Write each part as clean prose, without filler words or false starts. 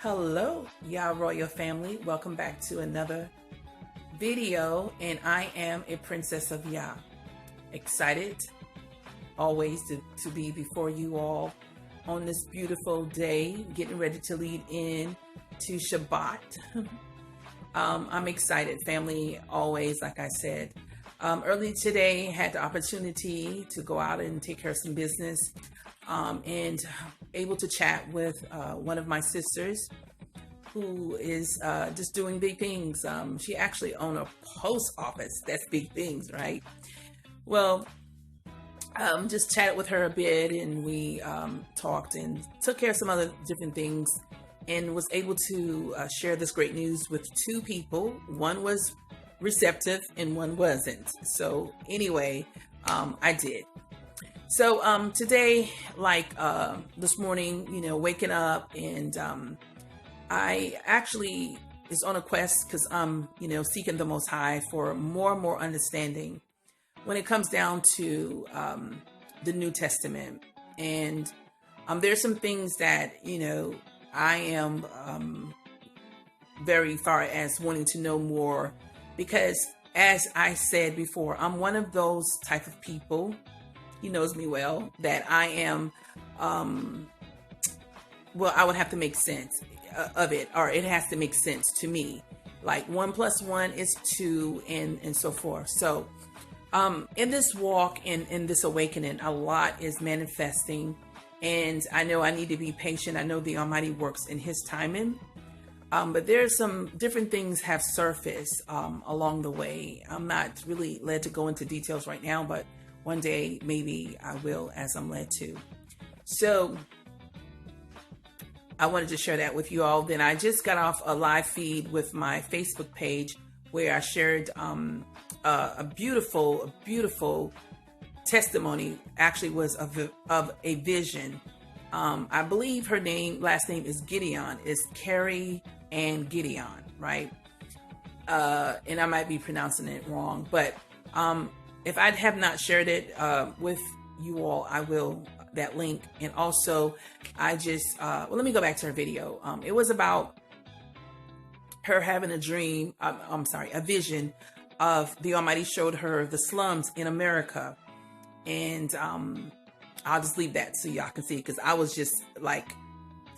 Hello, YAH Royal family. Welcome back to another video, and I am a princess of YAH. Excited always to be before you all on this beautiful day, getting ready to lead in to Shabbat. I'm excited, family, always, like I said. Early today, had the opportunity to go out and take care of some business and able to chat with one of my sisters who is just doing big things. She actually owns a post office. That's big things, right? Well, just chatted with her a bit, and we talked and took care of some other different things, and was able to share this great news with two people. One was receptive and one wasn't. So anyway, I did. So today, like this morning, waking up, and I actually is on a quest because I'm, seeking the Most High for more and more understanding when it comes down to the New Testament. And there's some things that, I am very far as wanting to know more, because as I said before, I'm one of those type of people, he knows me well, that I am, well, I would have to make sense of it, or it has to make sense to me. Like 1 + 1 is 2, and so forth. So in this walk and in this awakening, a lot is manifesting, and I know I need to be patient. I know the Almighty works in His timing. But there's some different things have surfaced along the way. I'm not really led to go into details right now, but one day maybe I will, as I'm led to. So I wanted to share that with you all. Then I just got off a live feed with my Facebook page where I shared a beautiful testimony. Actually was of a vision. I believe her last name is Gideon. It's Kerry and Gideon, right? And I might be pronouncing it wrong, but if I have not shared it with you all, I will, that link. And also I just well, let me go back to her video. It was about her having a dream, a vision of the Almighty showed her the slums in America. And I'll just leave that so y'all can see, because I was just like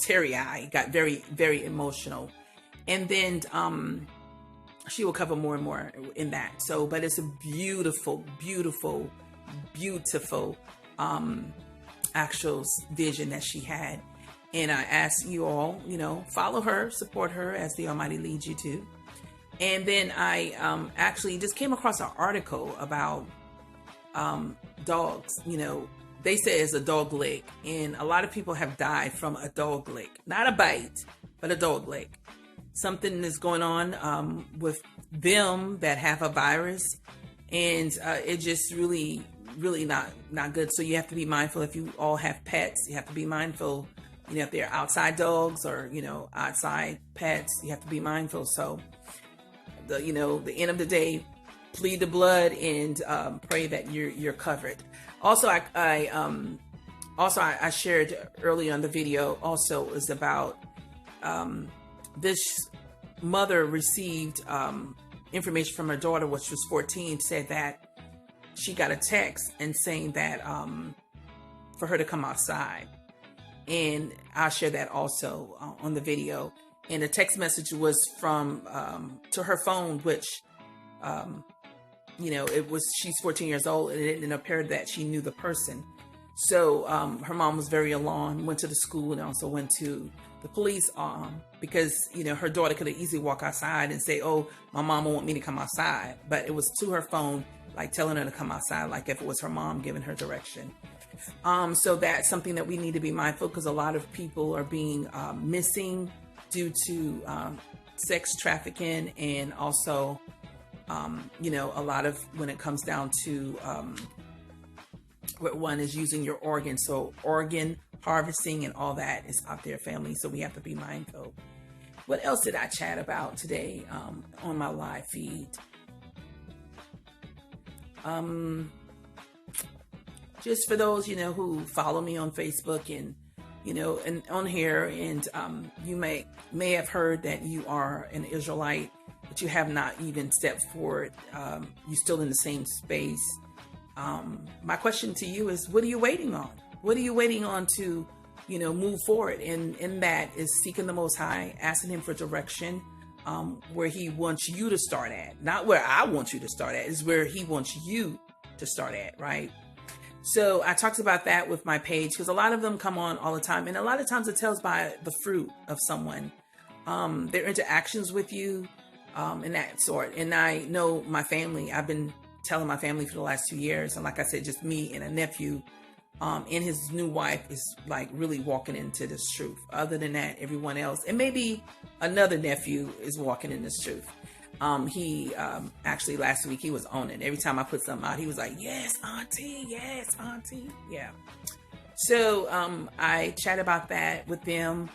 teary-eyed, got very, very emotional. And then she will cover more and more in that. So, but it's a beautiful actual vision that she had. And I ask you all, follow her, support her as the Almighty leads you to. And then I actually just came across an article about dogs. They say it's a dog lick, and a lot of people have died from a dog lick. Not a bite, but a dog lick. Something is going on with them that have a virus, and it just really not good. So you have to be mindful. If you all have pets, you have to be mindful. If they're outside dogs or outside pets, you have to be mindful. So the end of the day, plead the blood and pray that you're covered. Also, I shared early on the video also is about this mother received information from her daughter, which was 14, said that she got a text and saying that for her to come outside. And I'll share that also on the video. And the text message was from to her phone, which it was, she's 14 years old, and it didn't appear that she knew the person. So her mom was very alarmed, went to the school, and also went to the police because her daughter could have easily walked outside and say, oh, my mom won't want me to come outside. But it was to her phone, like telling her to come outside, like if it was her mom giving her direction. So that's something that we need to be mindful, because a lot of people are being missing due to sex trafficking, and also a lot of, when it comes down to what one is using your organs. So organ harvesting and all that is out there, family. So we have to be mindful. What else did I chat about today on my live feed? Just for those, who follow me on Facebook and and on here, and you may have heard that you are an Israelite, but you have not even stepped forward. You're still in the same space. My question to you is, what are you waiting on? What are you waiting on to, move forward? And in that is seeking the Most High, asking Him for direction, where He wants you to start at. Not where I want you to start at, is where He wants you to start at, right? So I talked about that with my page, because a lot of them come on all the time. And a lot of times it tells by the fruit of someone, their interactions with you, and that sort. And I know my family, I've been telling my family for the last 2 years. And like I said, just me and a nephew, and his new wife is like really walking into this truth. Other than that, everyone else, and maybe another nephew is walking in this truth. He actually last week he was on it. Every time I put something out, he was like, "Yes, auntie, yes, auntie." Yeah. So I chat about that with them,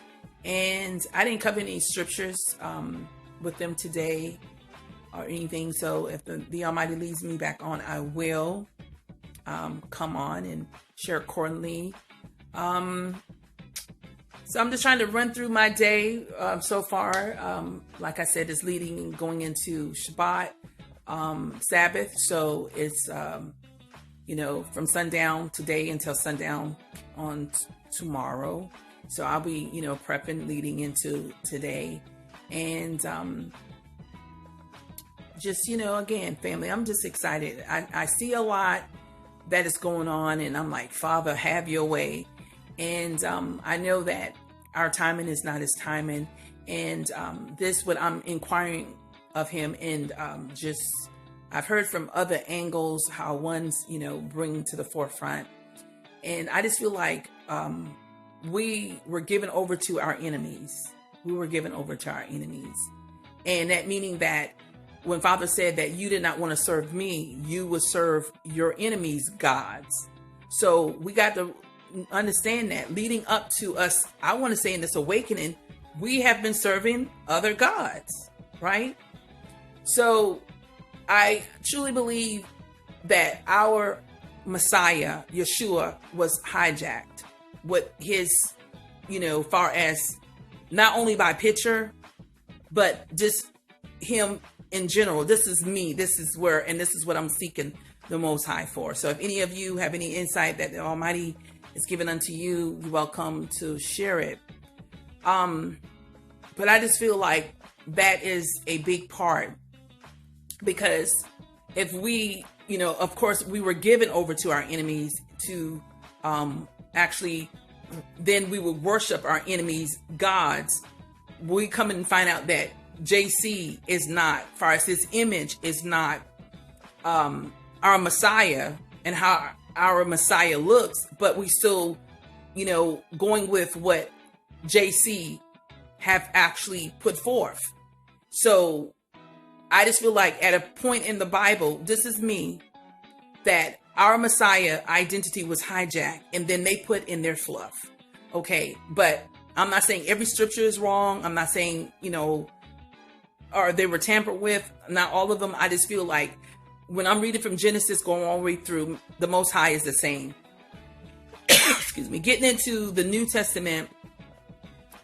and I didn't cover any scriptures with them today or anything. So if the Almighty leads me back on, I will come on and share accordingly. So I'm just trying to run through my day so far. Like I said, it's leading and going into Shabbat, Sabbath. So it's, from sundown today until sundown on tomorrow. So I'll be, prepping leading into today. And just, again, family, I'm just excited. I see a lot that is going on, and I'm like, Father, have your way. And I know that our timing is not his timing. And this what I'm inquiring of him. And I've heard from other angles how one's, bring to the forefront. And I just feel like we were given over to our enemies. We were given over to our enemies. And that meaning that when Father said that you did not want to serve me, you would serve your enemies' gods. So we got to understand that leading up to us, I want to say in this awakening, we have been serving other gods, right? So I truly believe that our Messiah, Yeshua, was hijacked with his, far as not only by picture, but just him in general. This is me. This is what I'm seeking the Most High for. So if any of you have any insight that the Almighty is given unto you, you're welcome to share it. But I just feel like that is a big part, because if we, of course, we were given over to our enemies to actually, then we would worship our enemies' gods. We come and find out that JC is not, far as his image is not our Messiah and how our Messiah looks, but we still, going with what JC have actually put forth. So I just feel like at a point in the Bible, this is me, that our Messiah identity was hijacked and then they put in their fluff. Okay. But I'm not saying every scripture is wrong. I'm not saying, or they were tampered with. Not all of them. I just feel like when I'm reading from Genesis going all the way through, the Most High is the same. Excuse me. Getting into the New Testament,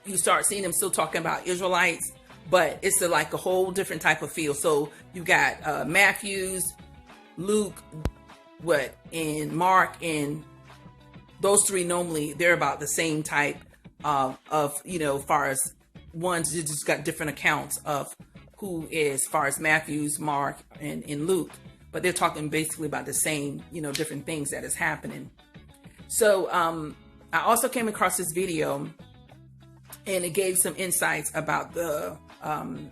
you start seeing them still talking about Israelites, but it's like a whole different type of feel. So you got Matthew's, Luke, and Mark, and those three normally they're about the same type of far as ones, you just got different accounts of who is, far as Matthew's, Mark, and Luke, but they're talking basically about the same, different things that is happening. So I also came across this video, and it gave some insights about the, the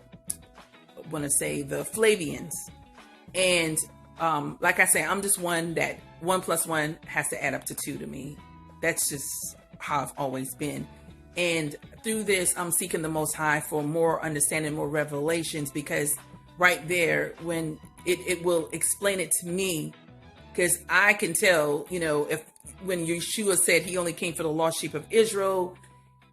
Flavians. And like I say, I'm just one that 1 + 1 has to add up to 2 to me. That's just how I've always been. And through this, I'm seeking the Most High for more understanding, more revelations, because right there, when it will explain it to me, because I can tell, when Yeshua said he only came for the lost sheep of Israel,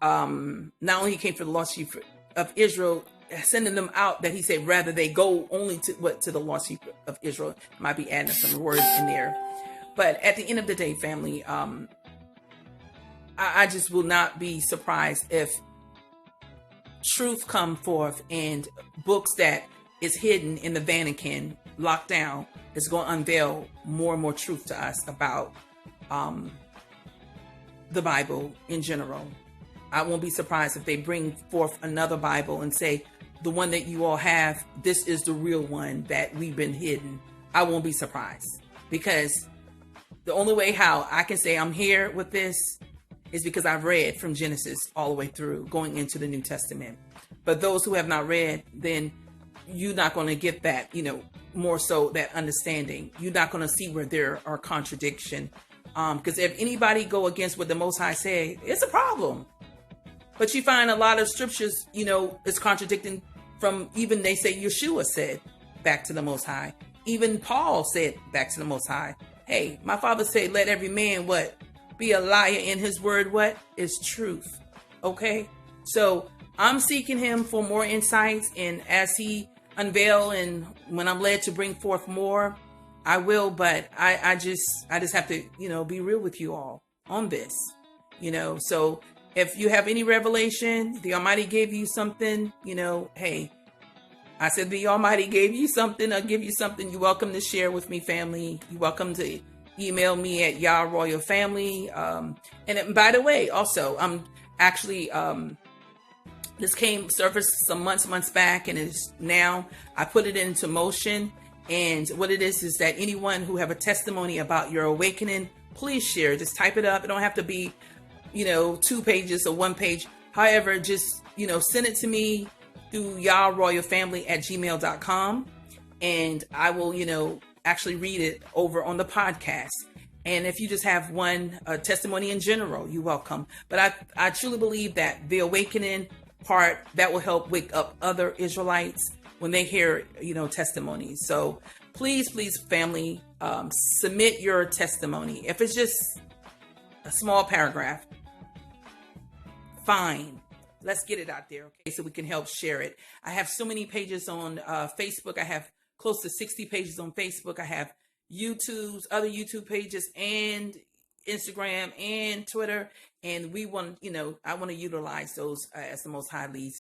not only he came for the lost sheep of Israel, sending them out, that he said rather they go only to the lost sheep of Israel. Might be adding some words in there, but at the end of the day, family, I just will not be surprised if truth come forth and books that is hidden in the Vatican, locked down, is going to unveil more and more truth to us about the Bible in general. I won't be surprised if they bring forth another Bible and say, the one that you all have, this is the real one that we've been hidden. I won't be surprised, because the only way how I can say I'm here with this is because I've read from Genesis all the way through, going into the New Testament. But those who have not read, then you're not going to get that, more so that understanding. You're not going to see where there are contradiction. Because if anybody go against what the Most High say, it's a problem. But you find a lot of scriptures, is contradicting from, even they say Yeshua said back to the Most High. Even Paul said back to the Most High, hey, my father said, let every man what? Be a liar in his word. What is truth? Okay. So I'm seeking him for more insights, and as he unveil and when I'm led to bring forth more, I will. But I just have to, be real with you all on this, so if you have any revelation, the Almighty gave you something, hey, I said the Almighty gave you something, I'll give you something. You're welcome to share with me, family. You're welcome to email me at YAH Royal Family. And by the way, also, I'm actually, this surfaced some months back, and it's now I put it into motion. And what it is that anyone who have a testimony about your awakening, please share. Just type it up. It don't have to be 2 pages or 1 page. However, just, send it to me through YAHRoyalFamily@gmail.com. And I will, actually read it over on the podcast. And if you just have one testimony in general, you're welcome. But I truly believe that the awakening part, that will help wake up other Israelites when they hear, testimonies. So please, family, submit your testimony. If it's just a small paragraph, fine. Let's get it out there, okay, so we can help share it. I have so many pages on Facebook. I have close to 60 pages on Facebook. I have other YouTube pages, and Instagram and Twitter. And we want, I want to utilize those as the Most High leads.